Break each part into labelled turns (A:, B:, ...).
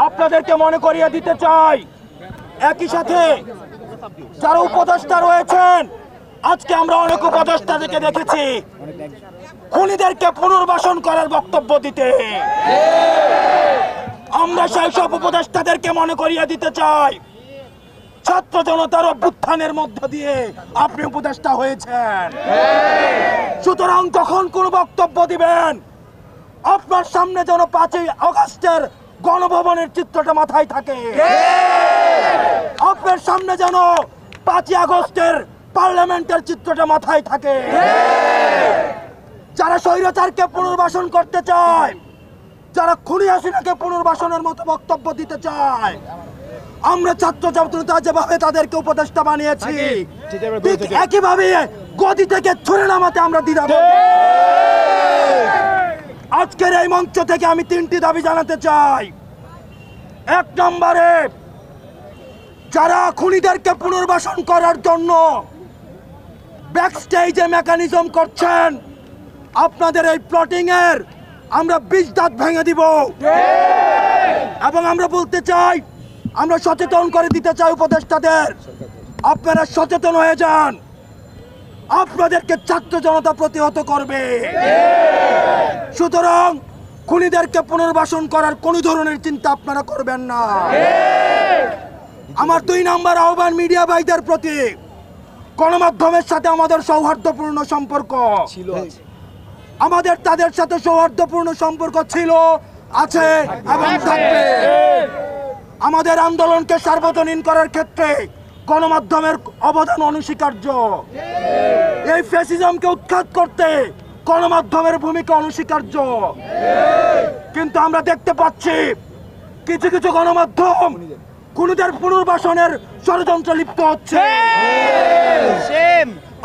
A: আপনাদেরকে মনে করিয়ে দিতে চাই, একই সাথে যারা উপদেষ্টা রয়েছেন, আজকে আমরা অনেক উপদেষ্টাদেরকে দেখেছি খুনিদেরকে পুনর্বাসন করার বক্তব্য দিতে। আমরা সেই সব উপদেষ্টাদেরকে মনে করিয়ে দিতে চাই, ছাত্র জনতার অভ্যুত্থানের মধ্য দিয়ে আপনি উপদেষ্টা হয়েছেন। সুতরাং যখন কোন বক্তব্য দিবেন, আপনার সামনে যেন 5ই আগস্টের গণভবনের চিত্রটা মাথায় থাকে, আপনার সামনে যেন 5ই আগস্টের পার্লামেন্টের চিত্রটা মাথায় থাকে। যারা স্বৈরাচারকে পুনর্বাসন করতে চায়, যারা খুনি হাসিনাকে পুনর্বাসনের মতো বক্তব্য দিতে চায়, আমরা ছাত্র জনতা যেভাবে তাদেরকে উপদেষ্টা বানিয়েছি, ঠিক একইভাবে গদি থেকে ছুড়ে নামাতে আমরা দ্বিধা করব। আজকের এই মঞ্চ থেকে আমি 3টি দাবি জানাতে চাই। 1 নম্বরে, যারা খুনিদেরকে পুনর্বাসন করার জন্য ব্যাকস্টেজে মেকানিজম করছেন, আপনাদের এই প্লটিং এর আমরা 20 দাঁত ভেঙে দিব। এবং আমরা বলতে চাই, আমরা সচেতন করে দিতে চাই উপদেষ্টাদের, আপনারা সচেতন হয়ে যান, আপনাদেরকে ছাত্র জনতা প্রতিহত করবে। সুতরাং খুনিদেরকে পুনর্বাসন করার কোন ধরনের চিন্তা আপনারা করবেন না। আমার 2 নম্বর আহ্বান মিডিয়া ভাইদের প্রতি, গণমাধ্যমের সাথে আমাদের সৌহার্দ্যপূর্ণ সম্পর্ক ছিল, আমাদের তাদের সাথে সৌহার্দ্যপূর্ণ সম্পর্ক ছিল, আছে এবং থাকবে। আমাদের আন্দোলনকে সার্বজনীন করার ক্ষেত্রে গণমাধ্যমের অবদান অনস্বীকার্য। এই ফ্যাসিজমকে উৎখাত করতে গণমাধ্যমের ভূমিকা অনস্বীকার্য। কিন্তু আমরা দেখতে পাচ্ছি কিছু কিছু গণমাধ্যম খুনিদের পুনর্বাসনের ষড়যন্ত্র লিপ্ত হচ্ছে।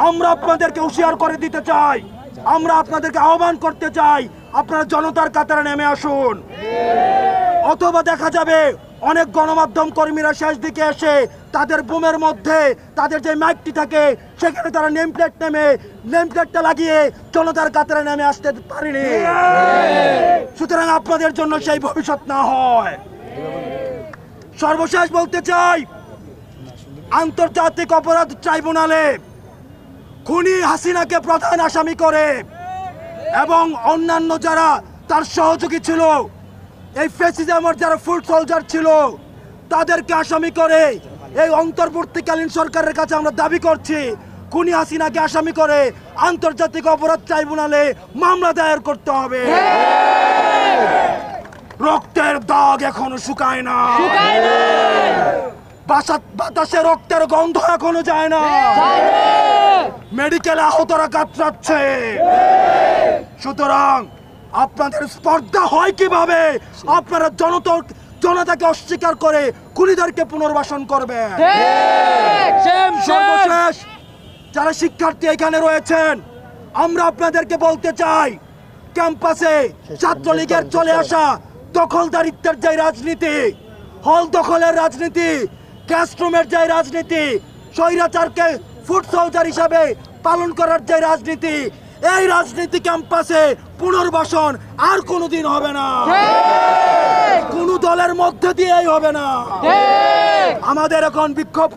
A: আমরা আপনাদেরকে হুঁশিয়ার করে দিতে চাই, আমরা আপনাদেরকে আহ্বান করতে চাই, আপনারা জনতার কাতারে নেমে আসুন। অথবা দেখা যাবে অনেক গণমাধ্যম কর্মীরা শেষ দিকে এসে তাদের বুমের মধ্যে তাদের যে মাইকটি থাকে সেখানে তারা নেম প্লেটটা লাগিয়ে জনতার কাতারে নেমে আসতে পারেনি। সুতরাং আপনাদের জন্য সেই ভবিষ্যৎ না হয়। সর্বশেষ বলতে চাই, আন্তর্জাতিক অপরাধ ট্রাইব্যুনালে খুনি হাসিনাকে প্রধান আসামি করে এবং অন্যান্য যারা তার সহযোগী ছিল, এই ফ্যাসিজমের যারা ফুট সোলজার ছিল, তাদেরকে আসামি করে এই অন্তর্বর্তীকালীন সরকারের কাছে আমরা দাবি করছি, খুনি হাসিনাকে আসামি করে আন্তর্জাতিক অপরাধ ট্রাইব্যুনালে মামলা দায়ের করতে হবে। রক্তের দাগ এখনো শুকায় না, বাতাসে রক্তের গন্ধ এখনো যায় না, মেডিকেলে আহতরা কাতরাচ্ছে। সুতরাং আপনাদের স্পর্ধা হয় কিভাবে আপনারা জনতাকে অস্বীকার করে খুনিদেরকে পুনর্বাসন করবেন? সর্বশেষ, যারা শিক্ষার্থী এখানে রয়েছেন, আমরা আপনাদেরকে বলতে চাই, ক্যাম্পাসে ছাত্রলীগের চলে আসা দখলদারিত্বের যে রাজনীতি, হল দখলের রাজনীতি, ক্লাসরুমের যে রাজনীতি, স্বৈরাচারকে ফুট সোলজার হিসাবে পালন করার যে রাজনীতি, এই রাজনীতি ক্যাম্পাসে পুনর্বাসন আর কোনোদিন হবে না, কোন দলের মধ্যে দিয়েই হবে না। আমাদের এখন বিক্ষোভ